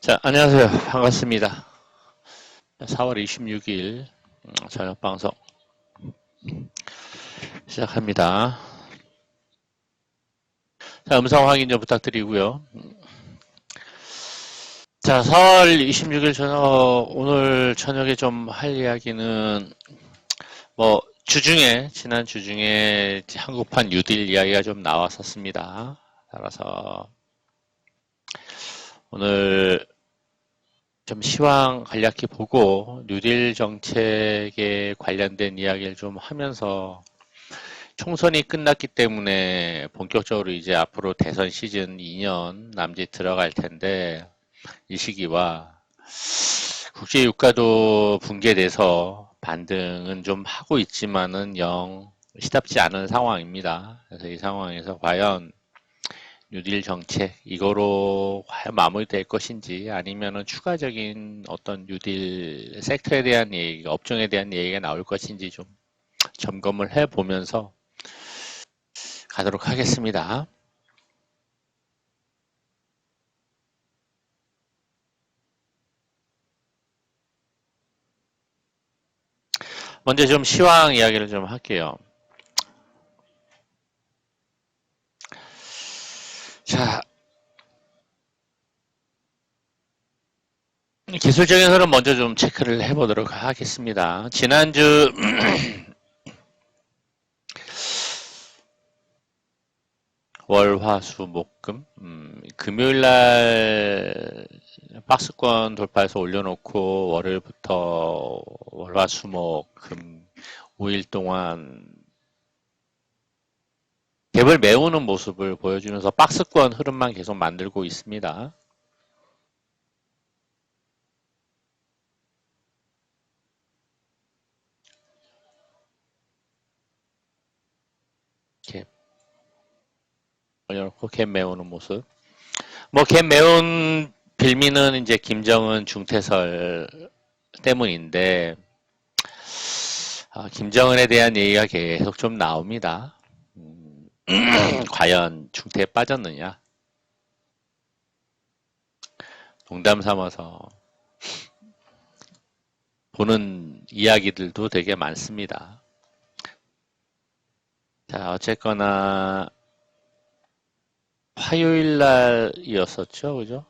자, 안녕하세요. 반갑습니다. 4월 26일 저녁 방송 시작합니다. 자, 음성 확인 좀 부탁드리고요. 자, 4월 26일 오늘 저녁에 좀 할 이야기는 지난 주중에 한국판 뉴딜 이야기가 좀 나왔었습니다. 따라서 오늘 좀 시황 간략히 보고 뉴딜 정책에 관련된 이야기를 좀 하면서 총선이 끝났기 때문에 본격적으로 이제 앞으로 대선 시즌 2년 남짓 들어갈 텐데 이 시기와 국제 유가도 붕괴돼서 반등은 좀 하고 있지만은 영 시답지 않은 상황입니다. 그래서 이 상황에서 과연 뉴딜 정책 이거로 과연 마무리될 것인지 아니면은 추가적인 어떤 뉴딜 섹터에 대한 얘기가 업종에 대한 얘기가 나올 것인지 좀 점검을 해 보면서 가도록 하겠습니다. 먼저 좀 시황 이야기를 좀 할게요. 자, 기술적인 흐름 먼저 좀 체크를 해보도록 하겠습니다. 지난주 월, 화, 수, 목, 금 금요일날 박스권 돌파해서 올려놓고 월요일부터 월, 화, 수, 목, 금 5일 동안 갭을 메우는 모습을 보여주면서 박스권 흐름만 계속 만들고 있습니다. 갭 올려놓고 갭 메우는 모습. 갭 메운 빌미는 이제 김정은 중퇴설 때문인데, 김정은에 대한 얘기가 계속 좀 나옵니다. 과연 중퇴에 빠졌느냐? 농담 삼아서 보는 이야기들도 되게 많습니다. 자, 어쨌거나 화요일 날이었었죠, 그죠?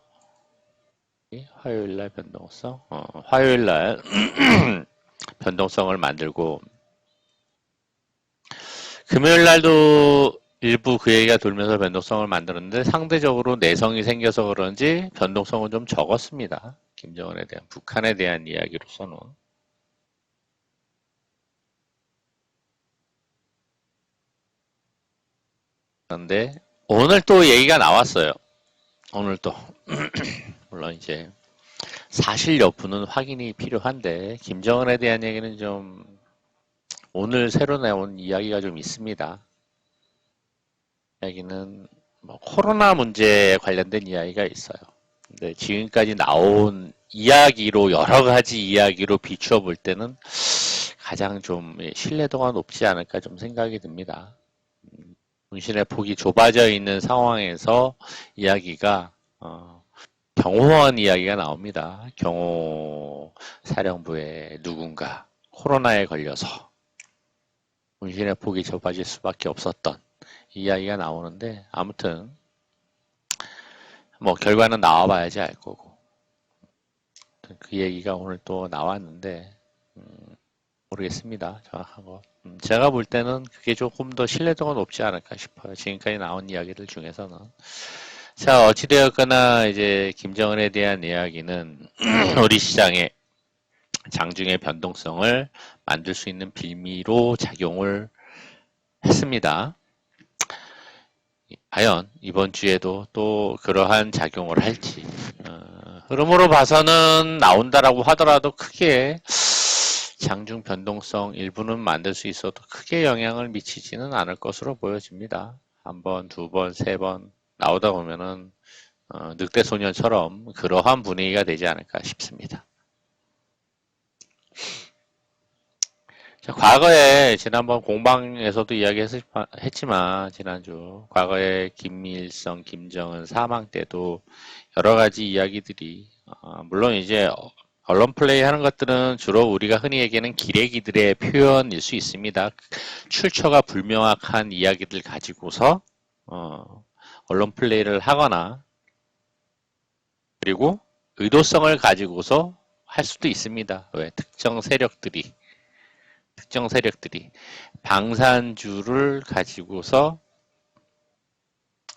화요일 날 변동성, 화요일 날 변동성을 만들고 금요일 날도 일부 그 얘기가 돌면서 변동성을 만들었는데 상대적으로 내성이 생겨서 그런지 변동성은 좀 적었습니다. 김정은에 대한 북한에 대한 이야기로서는. 그런데 오늘 또 얘기가 나왔어요. 오늘 또 물론 이제 사실 여부는 확인이 필요한데 김정은에 대한 얘기는 좀 오늘 새로 나온 이야기가 좀 있습니다. 이야기는 코로나 문제에 관련된 이야기가 있어요. 근데 지금까지 나온 이야기로 여러 가지 이야기로 비추어 볼 때는 가장 좀 신뢰도가 높지 않을까 좀 생각이 듭니다. 문신의 폭이 좁아져 있는 상황에서 이야기가 경호원 이야기가 나옵니다. 경호 사령부의 누군가 코로나에 걸려서 문신의 폭이 좁아질 수밖에 없었던 이야기가 나오는데 아무튼 결과는 나와봐야지 알 거고 그 얘기가 오늘 또 나왔는데 모르겠습니다. 정확한 거. 제가 볼 때는 그게 조금 더 신뢰도가 높지 않을까 싶어요. 지금까지 나온 이야기들 중에서는. 자, 어찌되었거나 이제 김정은에 대한 이야기는 우리 시장의 장중의 변동성을 만들 수 있는 빌미로 작용을 했습니다. 과연 이번 주에도 또 그러한 작용을 할지 흐름으로 봐서는 나온다라고 하더라도 크게 장중 변동성 일부는 만들 수 있어도 크게 영향을 미치지는 않을 것으로 보여집니다. 한 번, 두 번, 세 번 나오다 보면은 늑대 소년처럼 그러한 분위기가 되지 않을까 싶습니다. 자, 과거에 지난번 공방에서도 이야기했지만 지난주 과거에 김일성, 김정은 사망 때도 여러 가지 이야기들이 물론 이제 언론 플레이 하는 것들은 주로 우리가 흔히 얘기하는 기레기들의 표현일 수 있습니다. 출처가 불명확한 이야기들 가지고서 언론 플레이를 하거나 그리고 의도성을 가지고서 할 수도 있습니다. 왜? 특정 세력들이 방산주를 가지고서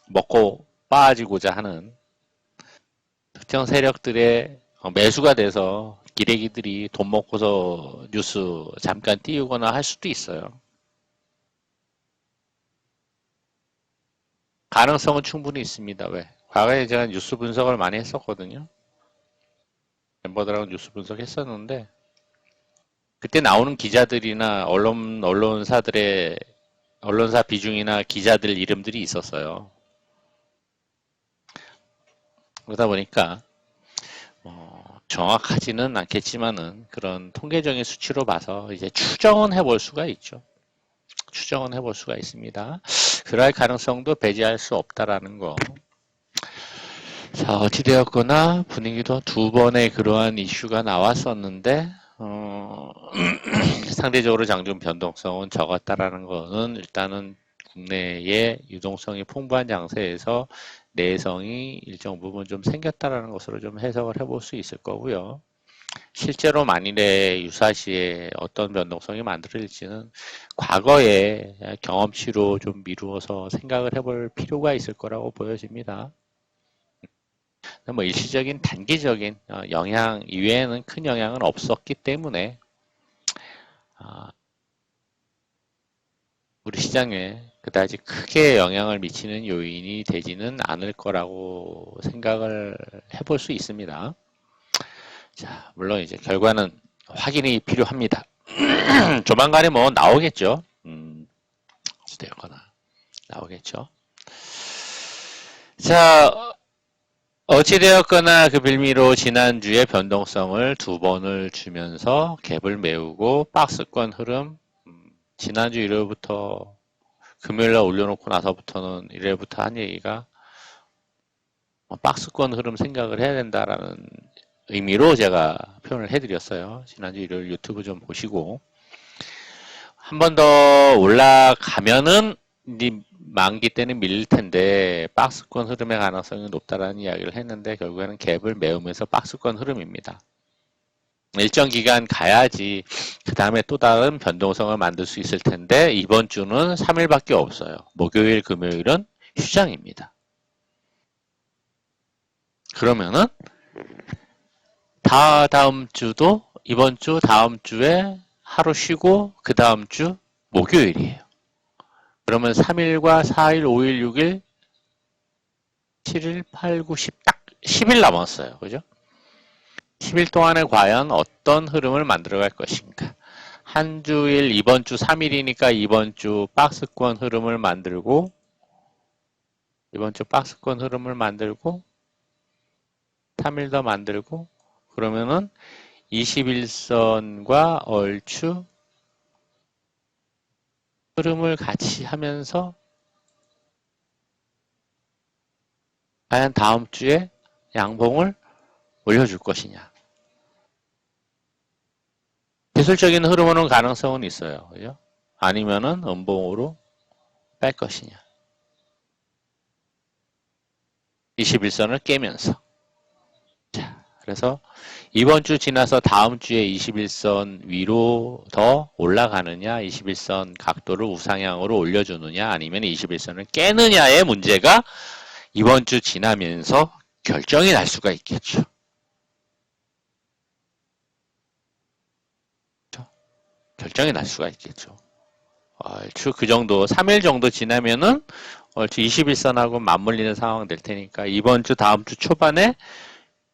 먹고 빠지고자 하는 특정 세력들의 매수가 돼서 기레기들이 돈 먹고서 뉴스 잠깐 띄우거나 할 수도 있어요. 가능성은 충분히 있습니다. 왜? 과거에 제가 뉴스 분석을 많이 했었거든요. 멤버들하고 뉴스 분석했었는데 그때 나오는 기자들이나 언론사 비중이나 기자들 이름들이 있었어요. 그러다 보니까 정확하지는 않겠지만은 그런 통계적인 수치로 봐서 이제 추정은 해볼 수가 있죠. 추정은 해볼 수가 있습니다. 그럴 가능성도 배제할 수 없다라는 거. 자, 어찌되었거나 분위기도 두 번의 그러한 이슈가 나왔었는데 상대적으로 장중 변동성은 적었다라는 것은 일단은 국내의 유동성이 풍부한 장세에서 내성이 일정 부분 좀 생겼다라는 것으로 좀 해석을 해볼 수 있을 거고요. 실제로 만일에 유사시에 어떤 변동성이 만들어질지는 과거의 경험치로 좀 미루어서 생각을 해볼 필요가 있을 거라고 보여집니다. 뭐 일시적인 단기적인 영향 이외에는 큰 영향은 없었기 때문에 우리 시장에 그다지 크게 영향을 미치는 요인이 되지는 않을 거라고 생각을 해볼 수 있습니다. 자, 물론 이제 결과는 확인이 필요합니다. 조만간에 뭐 나오겠죠. 어찌되거나 나오겠죠. 자, 어찌되었거나 그 빌미로 지난주에 변동성을 두 번을 주면서 갭을 메우고 박스권 흐름 지난주 일요일부터 금요일날 올려놓고 나서부터는 일요일부터 한 얘기가 박스권 흐름 생각을 해야 된다라는 의미로 제가 표현을 해드렸어요. 지난주 일요일 유튜브 좀 보시고 한 번 더 올라가면은 만기 때는 밀릴 텐데 박스권 흐름의 가능성이 높다라는 이야기를 했는데 결국에는 갭을 메우면서 박스권 흐름입니다. 일정 기간 가야지 그 다음에 또 다른 변동성을 만들 수 있을 텐데 이번 주는 3일밖에 없어요. 목요일, 금요일은 휴장입니다. 그러면은 다음 주도 이번 주 다음 주에 하루 쉬고 그 다음 주 목요일이에요. 그러면 3일과 4일, 5일, 6일, 7일, 8, 9, 10, 딱 10일 남았어요. 그죠? 10일 동안에 과연 어떤 흐름을 만들어갈 것인가. 한 주일, 이번 주 3일이니까 이번 주 박스권 흐름을 만들고, 이번 주 박스권 흐름을 만들고, 3일 더 만들고, 그러면은 21선과 얼추 흐름을 같이 하면서 과연 다음 주에 양봉을 올려줄 것이냐. 기술적인 흐름으로는 가능성은 있어요. 그죠? 아니면은 음봉으로 뺄 것이냐. 21선을 깨면서. 자, 그래서 이번 주 지나서 다음 주에 21선 위로 더 올라가느냐, 21선 각도를 우상향으로 올려주느냐, 아니면 21선을 깨느냐의 문제가 이번 주 지나면서 결정이 날 수가 있겠죠. 결정이 날 수가 있겠죠. 얼추 그 정도, 3일 정도 지나면은 얼추 21선하고 맞물리는 상황 될 테니까 이번 주, 다음 주 초반에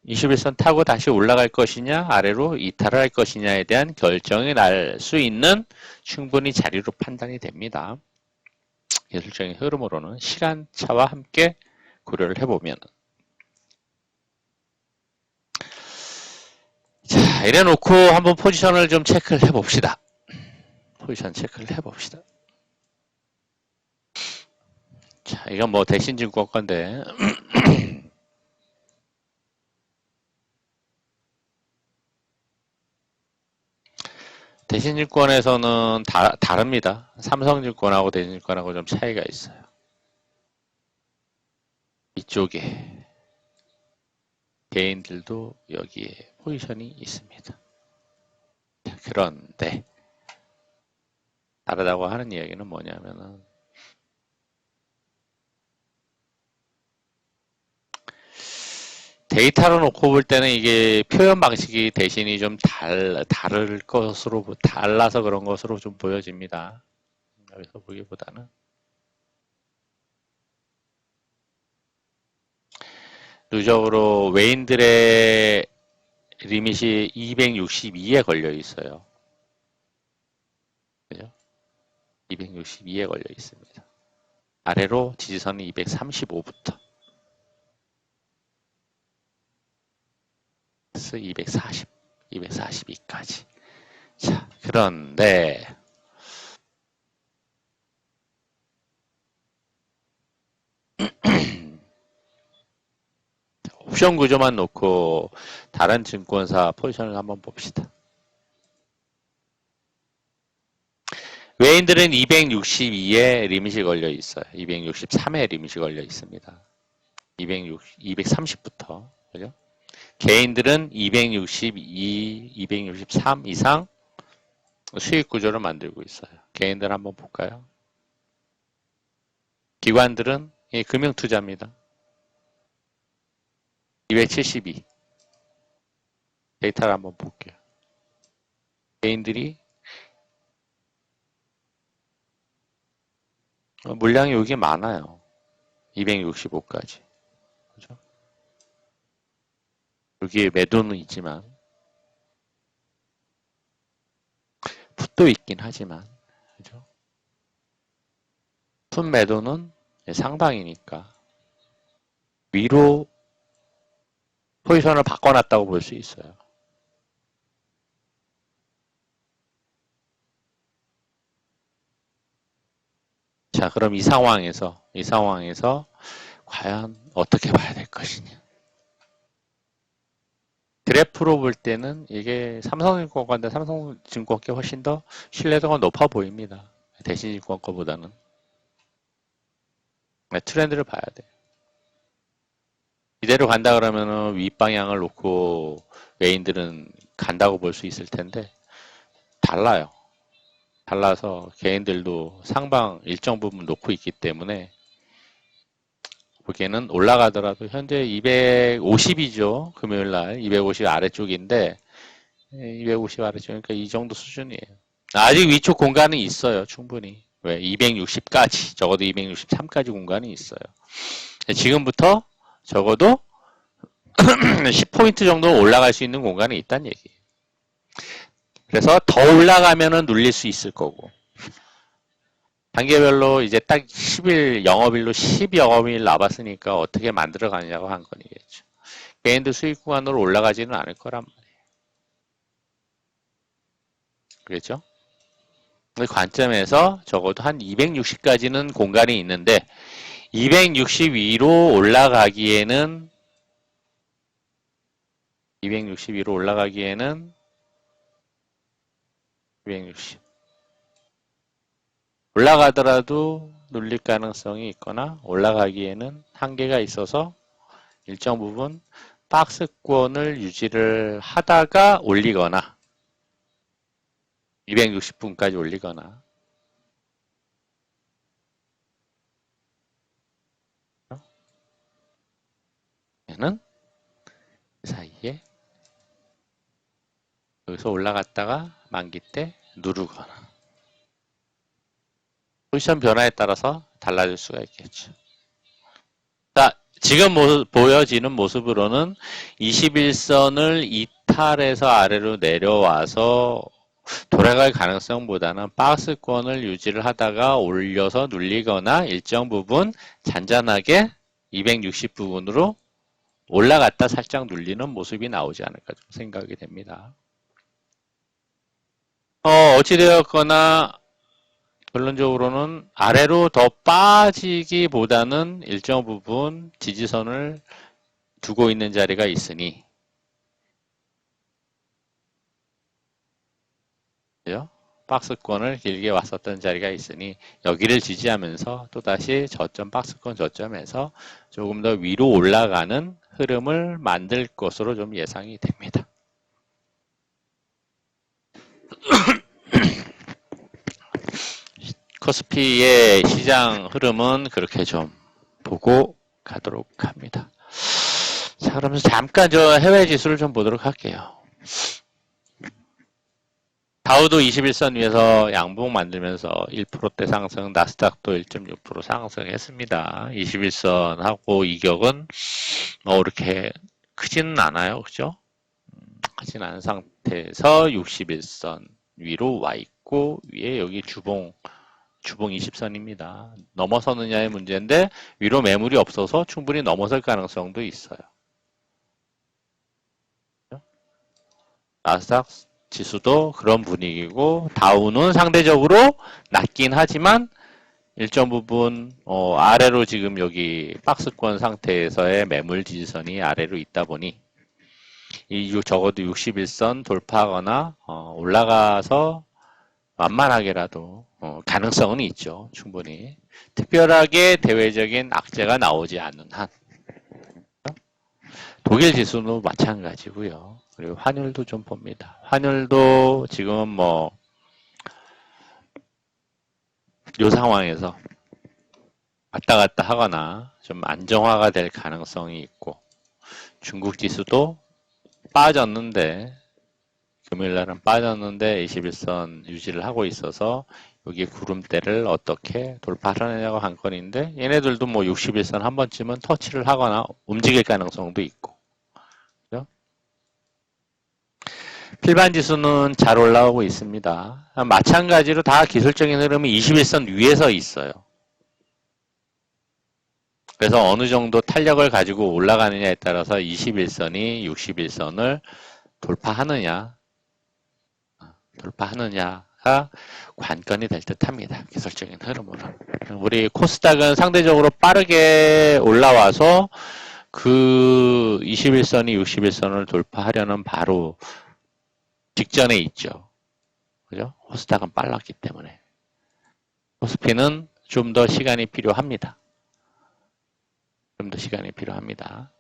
21선 타고 다시 올라갈 것이냐, 아래로 이탈을 할 것이냐에 대한 결정이 날 수 있는 충분히 자리로 판단이 됩니다. 예술적인 흐름으로는 시간차와 함께 고려를 해보면. 자, 이래 놓고 한번 포지션을 좀 체크를 해봅시다. 포지션 체크를 해봅시다. 자, 이건 뭐 대신증권 건데 대신증권에서는 다릅니다. 삼성증권하고 대신증권하고 좀 차이가 있어요. 이쪽에 개인들도 여기에 포지션이 있습니다. 그런데 다르다고 하는 이야기는 뭐냐면은 데이터로 놓고 볼 때는 이게 표현 방식이 대신이 좀 다를 것으로, 달라서 그런 것으로 좀 보여집니다. 여기서 보기보다는. 누적으로 외인들의 리밋이 262에 걸려 있어요. 그죠? 262에 걸려 있습니다. 아래로 지지선은 235부터 240, 242까지. 자, 그런데 옵션 구조만 놓고 다른 증권사 포지션을 한번 봅시다. 외인들은 262에 리밋이 걸려 있어요. 263에 리밋이 걸려 있습니다. 230부터. 그죠? 개인들은 262, 263 이상 수익 구조를 만들고 있어요. 개인들 한번 볼까요? 기관들은 금융투자입니다. 272. 데이터를 한번 볼게요. 개인들이 물량이 여기 많아요. 265까지. 그죠? 여기에 매도는 있지만 풋도 있긴 하지만 그죠? 풋 매도는 상방이니까 위로 포지션을 바꿔놨다고 볼 수 있어요. 자, 그럼 이 상황에서 과연 어떻게 봐야 될 것이냐. 그래프로 볼 때는 이게 삼성증권과인데 삼성증권께 훨씬 더 신뢰도가 높아 보입니다. 대신증권 거보다는. 트렌드를 봐야 돼. 이대로 간다 그러면은 윗방향을 놓고 외인들은 간다고 볼 수 있을 텐데 달라요. 달라서 개인들도 상방 일정 부분 놓고 있기 때문에 보기에는 올라가더라도 현재 250이죠. 금요일날 250 아래쪽인데 250 아래쪽이니까 이 정도 수준이에요. 아직 위쪽 공간은 있어요. 충분히. 왜? 260까지 적어도 263까지 공간이 있어요. 지금부터 적어도 10포인트 정도 올라갈 수 있는 공간이 있다는 얘기예요. 그래서 더 올라가면은 눌릴 수 있을 거고 단계별로 이제 딱 10일 영업일로 10 영업일 남았으니까 어떻게 만들어 가느냐고 한 거니겠죠. 개인들 수익 구간으로 올라가지는 않을 거란 말이에요. 그렇죠? 그 관점에서 적어도 한 260까지는 공간이 있는데 260 위로 올라가기에는 260 위로 올라가기에는 260 올라가더라도 눌릴 가능성이 있거나 올라가기에는 한계가 있어서 일정 부분 박스권을 유지를 하다가 올리거나 260분까지 올리거나 얘는 그 사이에 여기서 올라갔다가 만기 때 누르거나 포지션 변화에 따라서 달라질 수가 있겠죠. 자, 지금 보여지는 모습으로는 21선을 이탈해서 아래로 내려와서 돌아갈 가능성보다는 박스권을 유지를 하다가 올려서 눌리거나 일정 부분 잔잔하게 260 부분으로 올라갔다 살짝 눌리는 모습이 나오지 않을까 좀 생각이 됩니다. 어찌되었거나 결론적으로는 아래로 더 빠지기보다는 일정 부분 지지선을 두고 있는 자리가 있으니 그죠? 박스권을 길게 왔었던 자리가 있으니 여기를 지지하면서 또다시 저점 박스권 저점에서 조금 더 위로 올라가는 흐름을 만들 것으로 좀 예상이 됩니다. 코스피의 시장 흐름은 그렇게 좀 보고 가도록 합니다. 자, 그러면 잠깐 저 해외 지수를 좀 보도록 할게요. 다우도 21선 위에서 양봉 만들면서 1%대 상승, 나스닥도 1.6% 상승했습니다. 21선하고 이격은 뭐 이렇게 크지는 않아요. 그죠? 크지는 않은 상태에서 61선 위로 와 있고 위에 여기 주봉 20선입니다. 넘어서느냐의 문제인데 위로 매물이 없어서 충분히 넘어설 가능성도 있어요. 나스닥 지수도 그런 분위기고 다우는 상대적으로 낮긴 하지만 일정 부분 아래로 지금 여기 박스권 상태에서의 매물 지지선이 아래로 있다 보니 적어도 61선 돌파하거나 올라가서 완만하게라도 가능성은 있죠. 충분히. 특별하게 대외적인 악재가 나오지 않는 한. 독일 지수도 마찬가지고요. 그리고 환율도 좀 봅니다. 환율도 지금 뭐 이 상황에서 왔다 갔다 하거나 좀 안정화가 될 가능성이 있고 중국 지수도 빠졌는데 금요일날은 빠졌는데 21선 유지를 하고 있어서 여기 구름대를 어떻게 돌파하느냐고 한 건인데 얘네들도 뭐 61선 한 번쯤은 터치를 하거나 움직일 가능성도 있고 그죠? 필반 지수는 잘 올라오고 있습니다. 마찬가지로 다 기술적인 흐름이 21선 위에서 있어요. 그래서 어느 정도 탄력을 가지고 올라가느냐에 따라서 21선이 61선을 돌파하느냐가 관건이 될 듯합니다. 기술적인 흐름으로. 우리 코스닥은 상대적으로 빠르게 올라와서 그 21선이 61선을 돌파하려는 바로 직전에 있죠. 그죠? 코스닥은 빨랐기 때문에. 코스피는 좀 더 시간이 필요합니다. 좀 더 시간이 필요합니다.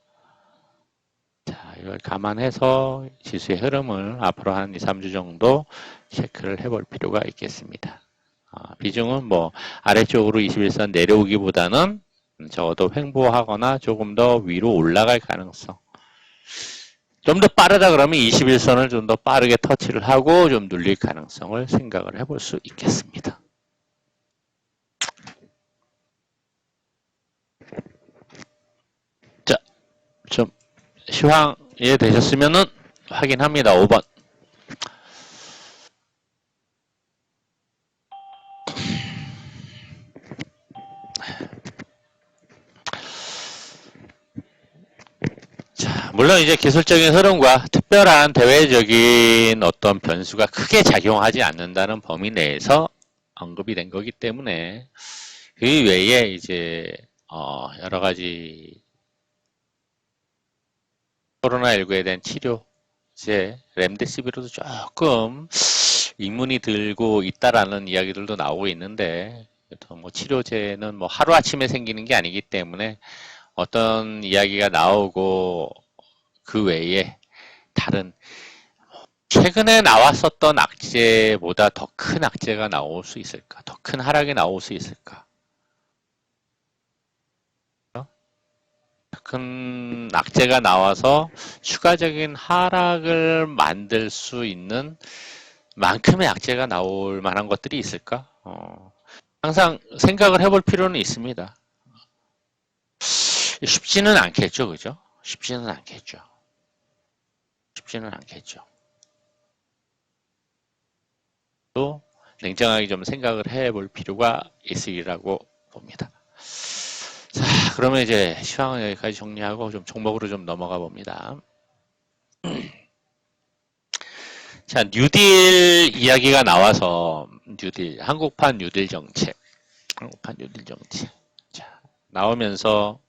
자, 이걸 감안해서 지수의 흐름을 앞으로 한 2, 3주 정도 체크를 해볼 필요가 있겠습니다. 비중은 뭐 아래쪽으로 21선 내려오기보다는 적어도 횡보하거나 조금 더 위로 올라갈 가능성. 좀 더 빠르다 그러면 21선을 좀 더 빠르게 터치를 하고 좀 눌릴 가능성을 생각을 해볼 수 있겠습니다. 자, 좀 시황 이해되셨으면은 확인합니다. 5번. 자, 물론 이제 기술적인 흐름과 특별한 대외적인 어떤 변수가 크게 작용하지 않는다는 범위 내에서 언급이 된 거기 때문에 그 외에 이제 여러 가지 코로나19에 대한 치료제 렘데시비르도 조금 입문이 들고 있다라는 이야기들도 나오고 있는데 뭐 치료제는 뭐 하루아침에 생기는 게 아니기 때문에 어떤 이야기가 나오고 그 외에 다른 최근에 나왔었던 악재보다 더 큰 악재가 나올 수 있을까? 더 큰 하락이 나올 수 있을까? 큰 악재가 나와서 추가적인 하락을 만들 수 있는 만큼의 악재가 나올 만한 것들이 있을까? 항상 생각을 해볼 필요는 있습니다. 쉽지는 않겠죠, 그죠? 쉽지는 않겠죠. 쉽지는 않겠죠. 또 냉정하게 좀 생각을 해볼 필요가 있으리라고 봅니다. 자, 그러면 이제 시황은 여기까지 정리하고 좀 종목으로 좀 넘어가 봅니다. 자, 뉴딜 이야기가 나와서 뉴딜, 한국판 뉴딜 정책. 한국판 뉴딜 정책. 자, 나오면서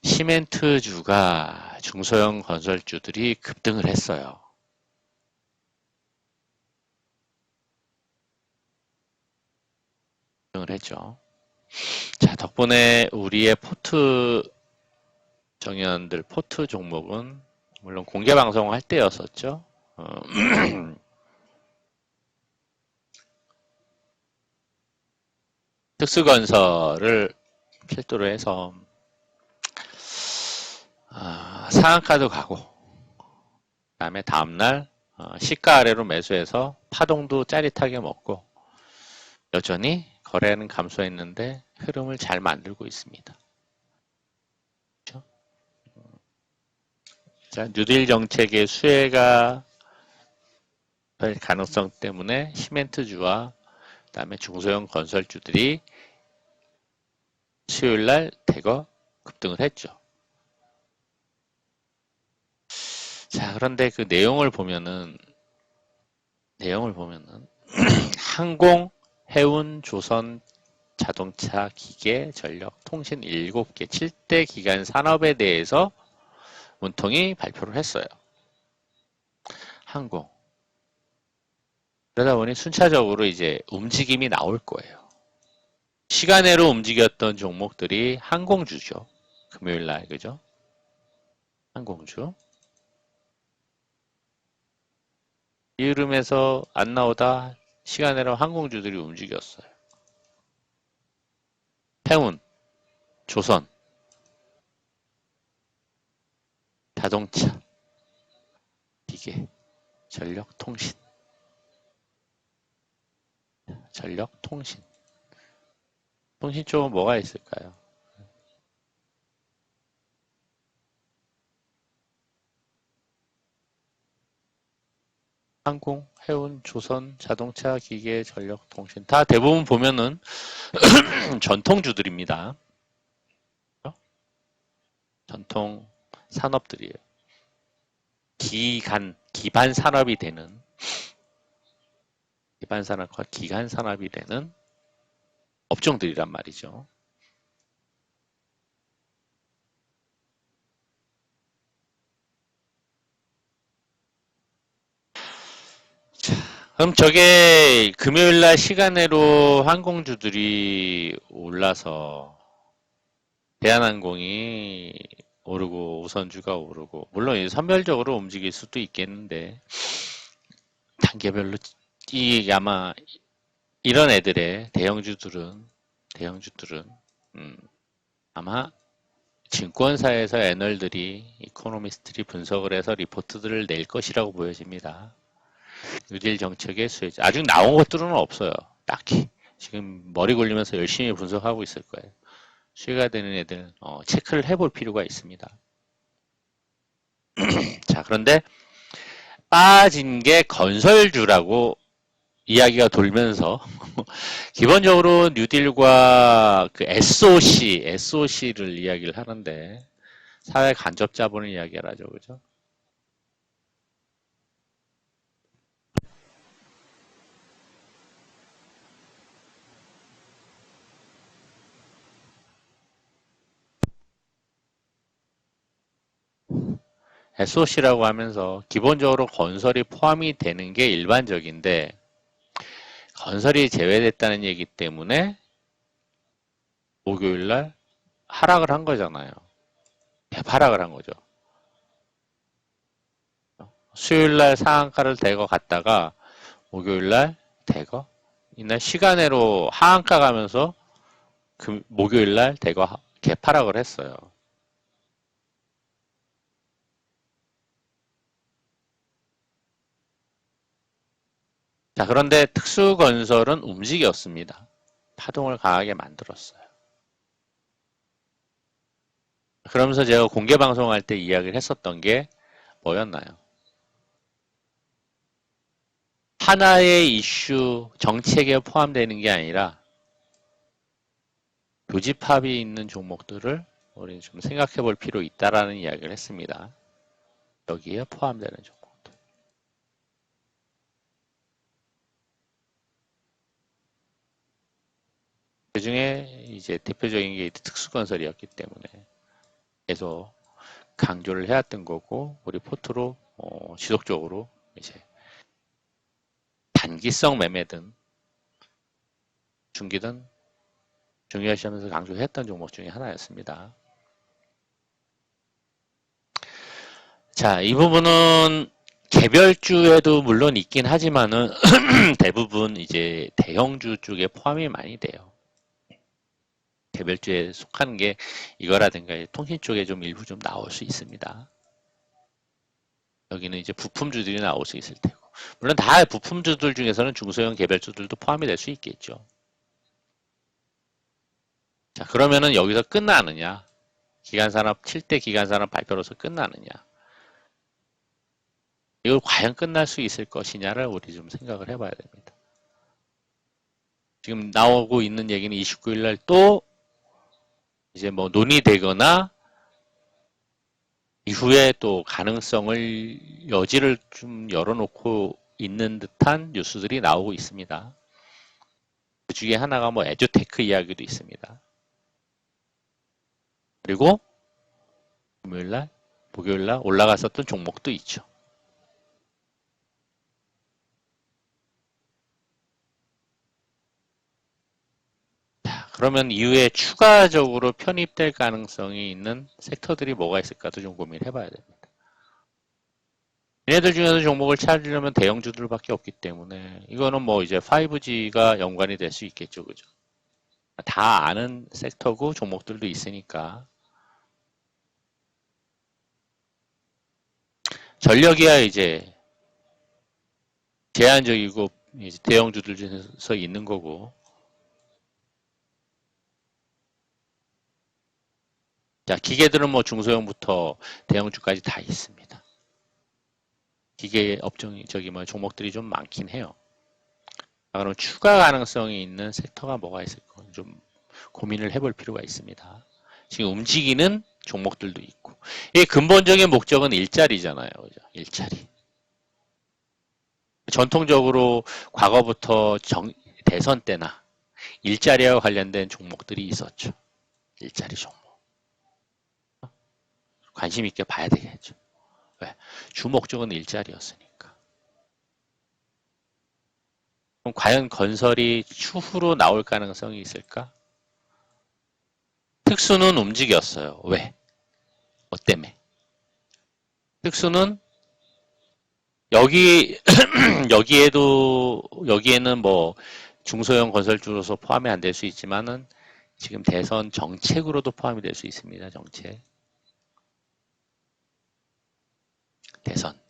시멘트주가 중소형 건설주들이 급등을 했어요. 급등을 했죠. 자, 덕분에 우리의 포트 정연들 포트 종목은 물론 공개 방송할 때였었죠. 특수건설을 필두로 해서 상한가도 가고 그다음에 다음날 시가 아래로 매수해서 파동도 짜릿하게 먹고 여전히 거래는 감소했는데 흐름을 잘 만들고 있습니다. 그렇죠? 자, 뉴딜 정책의 수혜가 될 가능성 때문에 시멘트주와 그다음에 중소형 건설주들이 수요일날 대거 급등을 했죠. 자, 그런데 그 내용을 보면은 항공, 해운, 조선, 자동차, 기계, 전력, 통신 7개 7대 기간 산업에 대해서 문통이 발표를 했어요. 항공. 그러다 보니 순차적으로 이제 움직임이 나올 거예요. 시간외로 움직였던 종목들이 항공주죠. 금요일 날, 그죠? 항공주. 이 흐름에서 안 나오다 시간외로 항공주들이 움직였어요. 해운, 조선, 자동차, 기계, 전력, 통신. 전력, 통신. 통신 쪽은 뭐가 있을까요? 항공, 해운, 조선, 자동차, 기계, 전력, 통신. 다 대부분 보면은 전통주들입니다. 전통 산업들이에요. 기반 산업이 되는, 기반 산업과 기간 산업이 되는 업종들이란 말이죠. 그럼 저게 금요일날 시간으로 항공주들이 올라서 대한항공이 오르고 우선주가 오르고 물론 선별적으로 움직일 수도 있겠는데 단계별로 이 아마 이런 애들의 대형주들은 아마 증권사에서 애널들이 이코노미스트들이 분석을 해서 리포트들을 낼 것이라고 보여집니다. 뉴딜 정책의 수혜자 아직 나온 것들은 없어요. 딱히 지금 머리 굴리면서 열심히 분석하고 있을 거예요. 수혜가 되는 애들 체크를 해볼 필요가 있습니다. 자, 그런데 빠진 게 건설주라고 이야기가 돌면서 기본적으로 뉴딜과 그 SOC를 이야기를 하는데 사회 간접 자본을 이야기를 하죠, 그죠? SOC라고 하면서 기본적으로 건설이 포함이 되는 게 일반적인데 건설이 제외됐다는 얘기 때문에 목요일 날 하락을 한 거잖아요. 대하락을 한 거죠. 수요일 날 상한가를 대거 갔다가 목요일 날 대거 이날 시간외로 하한가 가면서 목요일 날 대거 개파락을 했어요. 자, 그런데 특수건설은 움직였습니다. 파동을 강하게 만들었어요. 그러면서 제가 공개 방송할 때 이야기를 했었던 게 뭐였나요? 하나의 이슈 정책에 포함되는 게 아니라 교집합이 있는 종목들을 우리 좀 생각해 볼 필요 있다라는 이야기를 했습니다. 여기에 포함되는 종목들. 그 중에 이제 대표적인 게 특수건설이었기 때문에 계속 강조를 해왔던 거고 우리 포트로 지속적으로 이제 단기성 매매든 중기든 중요시하면서 강조했던 종목 중에 하나였습니다. 자, 이 부분은 개별주에도 물론 있긴 하지만은 대부분 이제 대형주 쪽에 포함이 많이 돼요. 개별주에 속하는 게 이거라든가 통신 쪽에 좀 일부 좀 나올 수 있습니다. 여기는 이제 부품주들이 나올 수 있을 테고. 물론 다 부품주들 중에서는 중소형 개별주들도 포함이 될 수 있겠죠. 자, 그러면은 여기서 끝나느냐? 기간산업 7대 기간산업 발표로서 끝나느냐? 이걸 과연 끝날 수 있을 것이냐를 우리 좀 생각을 해봐야 됩니다. 지금 나오고 있는 얘기는 29일 날 또 이제 뭐 논의되거나 이후에 또 가능성을 여지를 좀 열어놓고 있는 듯한 뉴스들이 나오고 있습니다. 그 중에 하나가 뭐 에듀테크 이야기도 있습니다. 그리고 금요일날, 목요일날 올라갔었던 종목도 있죠. 자, 그러면 이후에 추가적으로 편입될 가능성이 있는 섹터들이 뭐가 있을까도 좀 고민해봐야 됩니다. 얘네들 중에서 종목을 찾으려면 대형주들밖에 없기 때문에 이거는 뭐 이제 5G가 연관이 될 수 있겠죠, 그죠? 다 아는 섹터고 종목들도 있으니까 전력이야 이제 제한적이고 이제 대형주들 중에서 있는 거고. 자, 기계들은 뭐 중소형부터 대형주까지 다 있습니다. 기계 업종 저기 뭐 종목들이 좀 많긴 해요. 그럼 추가 가능성이 있는 섹터가 뭐가 있을까 좀 고민을 해볼 필요가 있습니다. 지금 움직이는 종목들도 있고. 이 근본적인 목적은 일자리잖아요. 그죠? 일자리. 전통적으로 과거부터 대선 때나 일자리와 관련된 종목들이 있었죠. 일자리 종목. 관심 있게 봐야 되겠죠. 왜? 주 목적은 일자리였으니까. 그럼 과연 건설이 추후로 나올 가능성이 있을까? 특수는 움직였어요. 왜? 뭐 때문에? 특수는 여기 여기에는 뭐 중소형 건설주로서 포함이 안 될 수 있지만은 지금 대선 정책으로도 포함이 될 수 있습니다. 정책. 대선.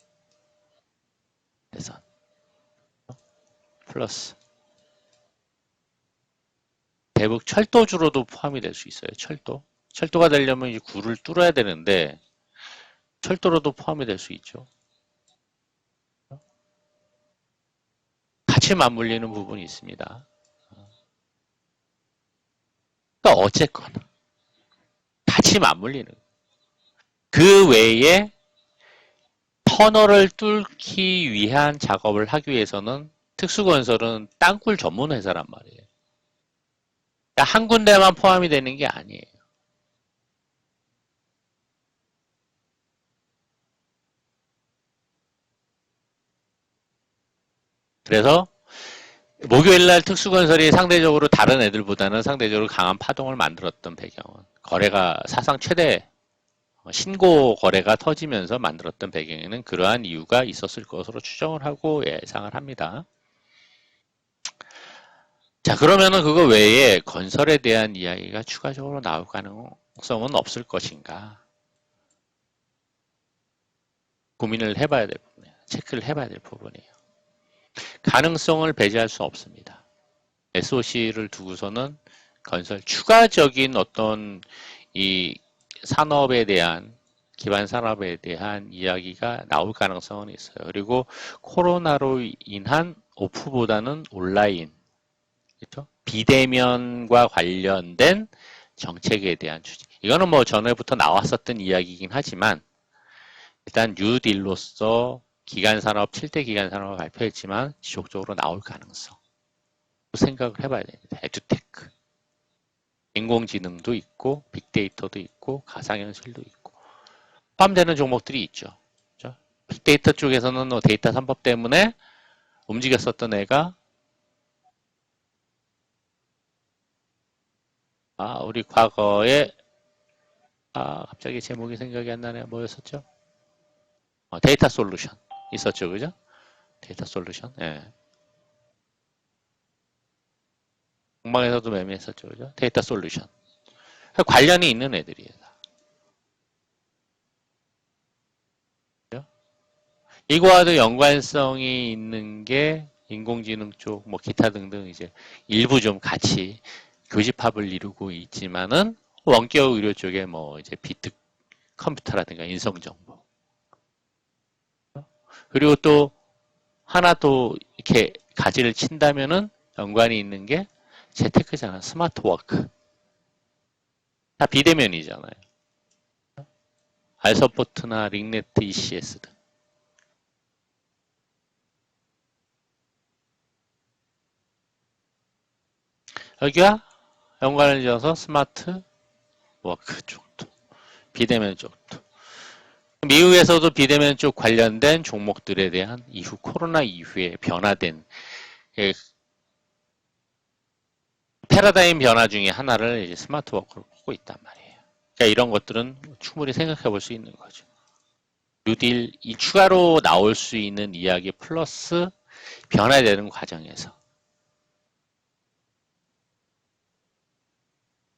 대선. 플러스. 대북 철도주로도 포함이 될 수 있어요. 철도. 철도가 되려면 이제 구를 뚫어야 되는데 철도로도 포함이 될 수 있죠. 같이 맞물리는 부분이 있습니다. 그러니까 어쨌거나 같이 맞물리는. 그 외에 터널을 뚫기 위한 작업을 하기 위해서는 특수건설은 땅굴 전문 회사란 말이에요. 그러니까 한 군데만 포함이 되는 게 아니에요. 그래서 목요일날 특수건설이 상대적으로 다른 애들보다는 상대적으로 강한 파동을 만들었던 배경은 거래가 사상 최대 신고 거래가 터지면서 만들었던 배경에는 그러한 이유가 있었을 것으로 추정을 하고 예상을 합니다. 자, 그러면은 그거 외에 건설에 대한 이야기가 추가적으로 나올 가능성은 없을 것인가? 고민을 해봐야 될 부분이에요. 체크를 해봐야 될 부분이에요. 가능성을 배제할 수 없습니다. SOC를 두고서는 건설 추가적인 어떤 이 산업에 대한 기반 산업에 대한 이야기가 나올 가능성은 있어요. 그리고 코로나로 인한 오프보다는 온라인, 그렇죠? 비대면과 관련된 정책에 대한 추진. 이거는 뭐 전에부터 나왔었던 이야기이긴 하지만 일단 뉴딜로서 기간산업 7대 기간산업을 발표했지만 지속적으로 나올 가능성 생각을 해봐야 됩니다. 에듀테크. 인공지능도 있고 빅데이터도 있고 가상현실도 있고 포함되는 종목들이 있죠. 그렇죠? 빅데이터 쪽에서는 데이터 3법 때문에 움직였었던 애가 우리 과거에, 갑자기 제목이 생각이 안 나네요. 뭐였었죠? 데이터 솔루션. 있었죠, 그죠? 데이터 솔루션. 예. 공방에서도 매매했었죠, 그죠? 데이터 솔루션. 관련이 있는 애들이에요. 그죠? 이거와도 연관성이 있는 게 인공지능 쪽, 뭐 기타 등등 이제 일부 좀 같이 교집합을 이루고 있지만은 원격 의료 쪽에 뭐 이제 비트 컴퓨터라든가 인성정보. 그리고 또 하나 또 이렇게 가지를 친다면은 연관이 있는 게 재테크잖아. 스마트 워크. 다 비대면이잖아요. 알서포트나 링네트 ECS 등. 여기와 연관을 지어서 스마트 워크 쪽도. 비대면 쪽도. 미국에서도 비대면 쪽 관련된 종목들에 대한 이후 코로나 이후에 변화된 패러다임 변화 중에 하나를 이제 스마트 워크로 보고 있단 말이에요. 그러니까 이런 것들은 충분히 생각해 볼 수 있는 거죠. 뉴딜 이 추가로 나올 수 있는 이야기 플러스 변화되는 과정에서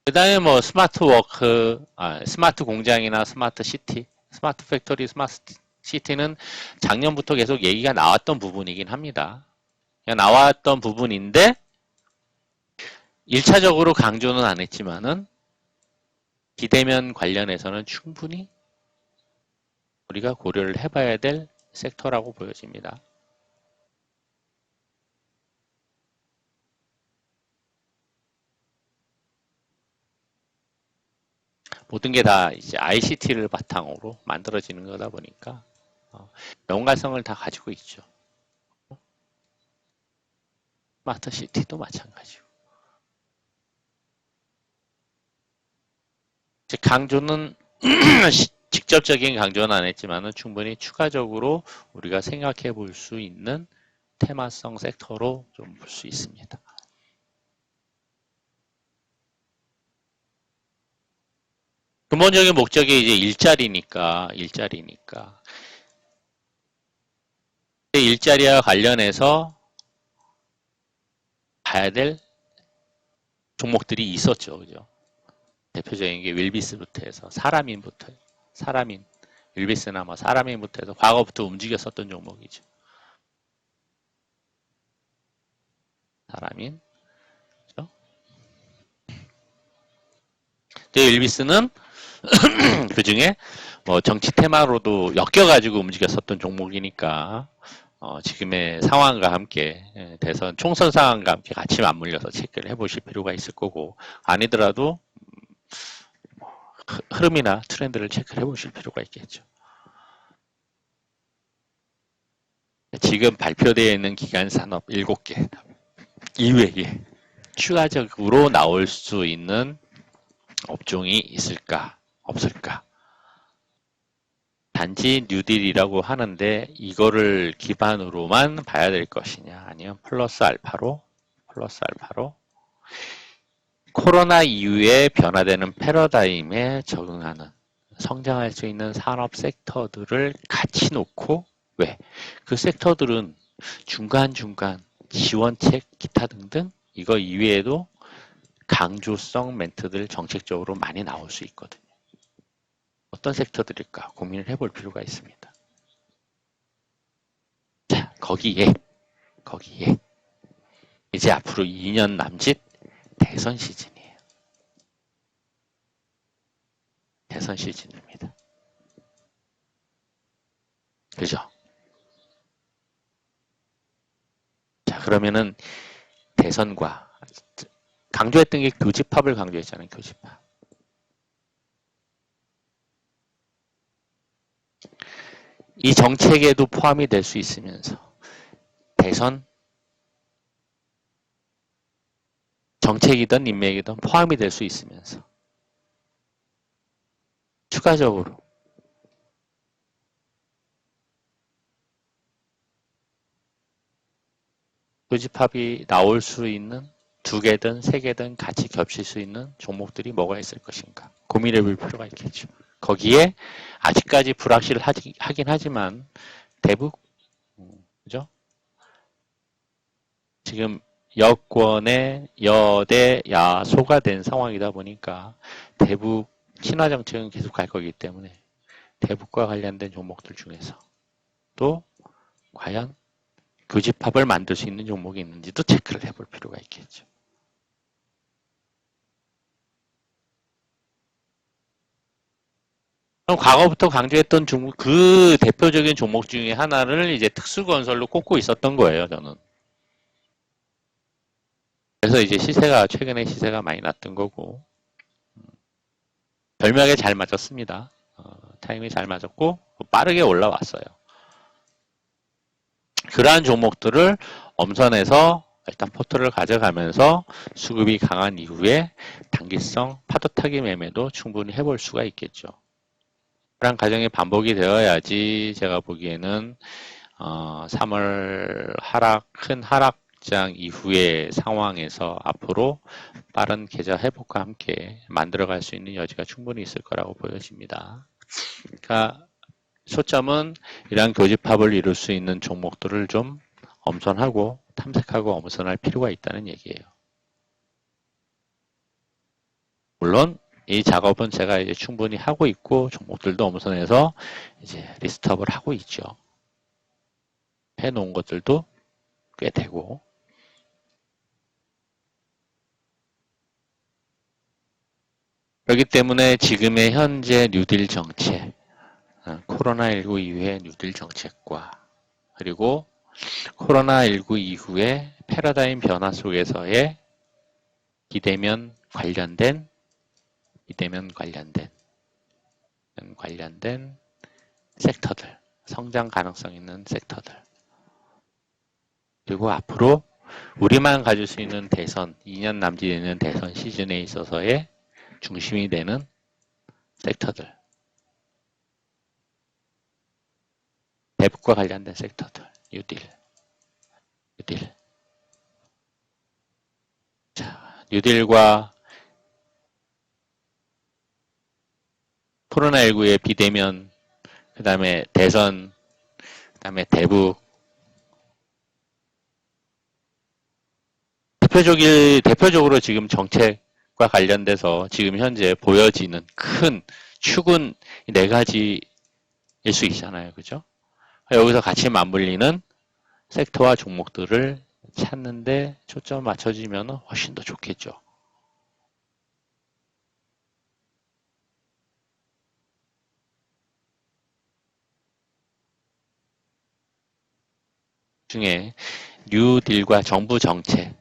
그 다음에 뭐 스마트 워크, 스마트 공장이나 스마트 시티, 스마트 팩토리, 스마트 시티는 작년부터 계속 얘기가 나왔던 부분이긴 합니다. 나왔던 부분인데 1차적으로 강조는 안 했지만은 비대면 관련해서는 충분히 우리가 고려를 해봐야 될 섹터라고 보여집니다. 모든 게 다 이제 ICT를 바탕으로 만들어지는 거다 보니까 연관성을 다 가지고 있죠. 스마트 시티도 마찬가지고. 강조는 직접적인 강조는 안 했지만은 충분히 추가적으로 우리가 생각해 볼 수 있는 테마성 섹터로 좀 볼 수 있습니다. 근본적인 목적이 이제 일자리니까 일자리와 관련해서 봐야 될 종목들이 있었죠, 그죠? 대표적인 게 윌비스부터 해서 사람인, 윌비스나 뭐 사람인부터 해서 과거부터 움직였었던 종목이죠. 사람인, 그죠? 근데 윌비스는 그 중에 뭐 정치 테마로도 엮여가지고 움직였었던 종목이니까 지금의 상황과 함께 대선 총선 상황과 함께 같이 맞물려서 체크를 해보실 필요가 있을 거고 아니더라도 흐름이나 트렌드를 체크를 해보실 필요가 있겠죠. 지금 발표되어 있는 기간 산업 7개 이외에 추가적으로 나올 수 있는 업종이 있을까 없을까? 단지 뉴딜이라고 하는데 이거를 기반으로만 봐야 될 것이냐 아니면 플러스 알파로 코로나 이후에 변화되는 패러다임에 적응하는 성장할 수 있는 산업 섹터들을 같이 놓고 왜? 그 섹터들은 중간중간 지원책 기타 등등 이거 이외에도 강조성 멘트들 정책적으로 많이 나올 수 있거든요. 어떤 섹터들일까 고민을 해볼 필요가 있습니다. 자, 거기에 이제 앞으로 2년 남짓 대선 시즌이에요. 대선 시즌입니다. 그죠? 자, 그러면은 대선과 강조했던 게 교집합을 강조했잖아요. 교집합. 이 정책에도 포함이 될 수 있으면서 대선 정책이든 인맥이든 포함이 될 수 있으면서 추가적으로 교집합이 나올 수 있는 두 개든 세 개든 같이 겹칠 수 있는 종목들이 뭐가 있을 것인가 고민해 볼 필요가 있겠죠. 거기에 아직까지 불확실하긴 하지만 대북 그죠? 지금 여권의 여대 야소가 된 상황이다 보니까 대북 친화 정책은 계속 갈 거기 때문에 대북과 관련된 종목들 중에서 또 과연 교집합을 만들 수 있는 종목이 있는지도 체크를 해볼 필요가 있겠죠. 그럼 과거부터 강조했던 종목, 그 대표적인 종목 중에 하나를 이제 특수건설로 꼽고 있었던 거예요, 저는. 그래서 이제 최근에 시세가 많이 났던 거고, 절묘하게 잘 맞았습니다. 타이밍이 잘 맞았고, 빠르게 올라왔어요. 그러한 종목들을 엄선해서 일단 포트를 가져가면서 수급이 강한 이후에 단기성 파도타기 매매도 충분히 해볼 수가 있겠죠. 그런 과정이 반복이 되어야지 제가 보기에는 3월 큰 하락장 이후의 상황에서 앞으로 빠른 계좌 회복과 함께 만들어갈 수 있는 여지가 충분히 있을 거라고 보여집니다. 그러니까 초점은 이러한 교집합을 이룰 수 있는 종목들을 좀 엄선하고 탐색하고 엄선할 필요가 있다는 얘기예요. 물론 이 작업은 제가 이제 충분히 하고 있고 종목들도 엄선해서 이제 리스트업을 하고 있죠. 해놓은 것들도 꽤 되고 그렇기 때문에 지금의 현재 뉴딜 정책, 코로나19 이후의 뉴딜 정책과 그리고 코로나19 이후의 패러다임 변화 속에서의 비대면 관련된 섹터들, 성장 가능성 있는 섹터들 그리고 앞으로 우리만 가질 수 있는 대선, 2년 남짓 있는 대선 시즌에 있어서의 중심이 되는 섹터들 대북과 관련된 섹터들 뉴딜 자, 뉴딜과 코로나19의 비대면 그 다음에 대선 그 다음에 대북 대표적으로 지금 정책과 관련돼서 지금 현재 보여지는 큰 축은 네 가지일 수 있잖아요. 그죠? 여기서 같이 맞물리는 섹터와 종목들을 찾는데 초점을 맞춰지면 훨씬 더 좋겠죠. 중에 뉴딜과 정부 정책,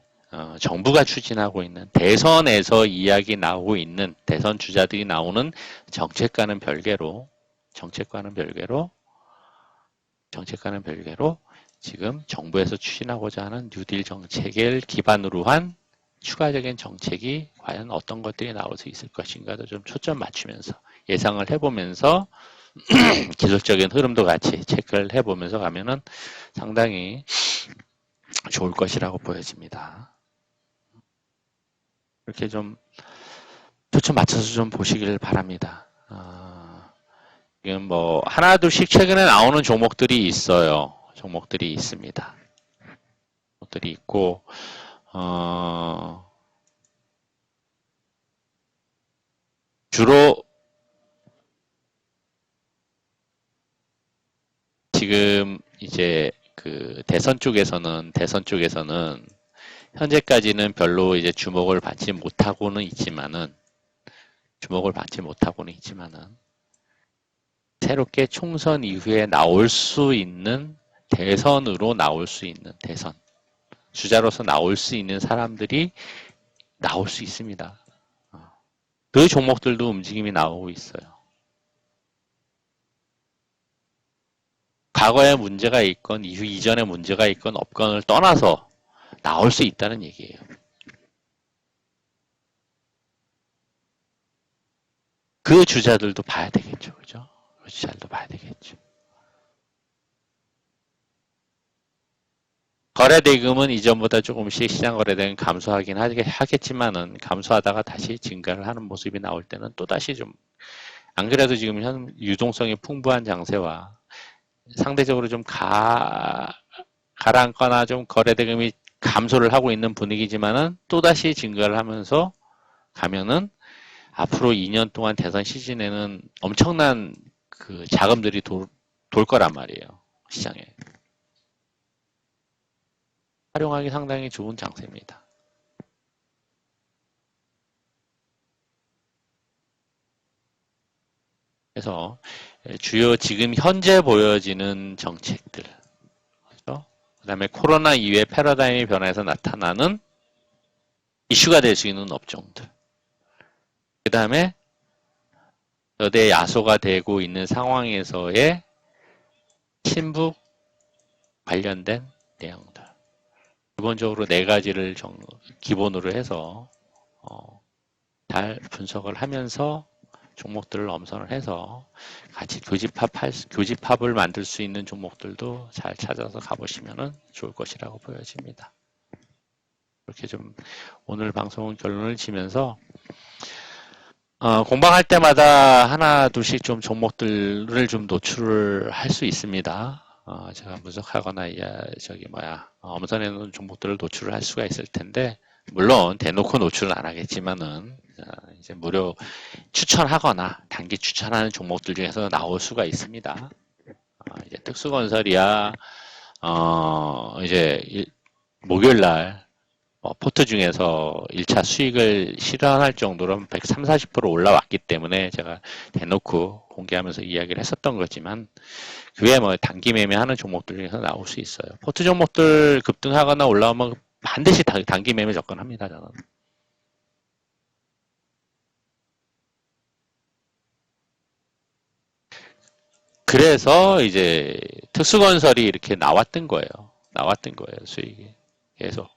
정부가 추진하고 있는 대선에서 이야기 나오고 있는 대선 주자들이 나오는 정책과는 별개로 지금 정부에서 추진하고자 하는 뉴딜 정책을 기반으로 한 추가적인 정책이 과연 어떤 것들이 나올 수 있을 것인가도 좀 초점 맞추면서 예상을 해보면서 기술적인 흐름도 같이 체크를 해보면서 가면은 상당히 좋을 것이라고 보여집니다. 이렇게 좀 초점 맞춰서 좀 보시길 바랍니다. 지금 뭐 하나 둘씩 최근에 나오는 종목들이 있어요. 종목들이 있습니다. 종목들이 있고 주로 지금 이제 그 대선 쪽에서는 현재까지는 별로 이제 주목을 받지 못하고는 있지만은 새롭게 총선 이후에 나올 수 있는 대선으로 나올 수 있는 대선 주자로서 나올 수 있는 사람들이 나올 수 있습니다. 그 종목들도 움직임이 나오고 있어요. 과거에 문제가 있건 이전에 문제가 있건 없건을 떠나서 나올 수 있다는 얘기예요. 그 주자들도 봐야 되겠죠. 그죠? 그 주자들도 봐야 되겠죠. 거래 대금은 이전보다 조금씩 시장 거래 대금 감소하긴 하겠지만은 감소하다가 다시 증가를 하는 모습이 나올 때는 또다시 좀 안 그래도 지금 현 유동성이 풍부한 장세와 상대적으로 좀 가라앉거나 좀 거래 대금이 감소를 하고 있는 분위기지만은 또다시 증가를 하면서 가면은 앞으로 2년 동안 대선 시즌에는 엄청난 그 자금들이 돌 거란 말이에요. 시장에. 활용하기 상당히 좋은 장세입니다. 그래서 주요 지금 현재 보여지는 정책들, 그렇죠? 그다음에 코로나 이후에 패러다임이 변화해서 나타나는 이슈가 될 수 있는 업종들, 그다음에 여대 야소가 되고 있는 상황에서의 신북 관련된 내용들. 기본적으로 네 가지를 기본으로 해서 잘 분석을 하면서 종목들을 엄선을 해서 같이 교집합을 만들 수 있는 종목들도 잘 찾아서 가보시면 좋을 것이라고 보여집니다. 이렇게 좀 오늘 방송은 결론을 지면서 공방할 때마다 하나 둘씩 좀 종목들을 좀 노출을 할 수 있습니다. 제가 분석하거나 엄선해 놓은 종목들을 노출을 할 수가 있을 텐데 물론 대놓고 노출은 안 하겠지만은 이제 무료 추천하거나 단기 추천하는 종목들 중에서 나올 수가 있습니다. 이제 특수건설이야 이제 목요일 날 포트 중에서 1차 수익을 실현할 정도로 130, 40% 올라왔기 때문에 제가 대놓고 공개하면서 이야기를 했었던 거지만 그 외에 뭐 단기 매매하는 종목들 중에서 나올 수 있어요. 포트 종목들 급등하거나 올라오면 반드시 단기 매매 접근합니다. 저는. 그래서 이제 특수건설이 이렇게 나왔던 거예요, 수익이. 계속.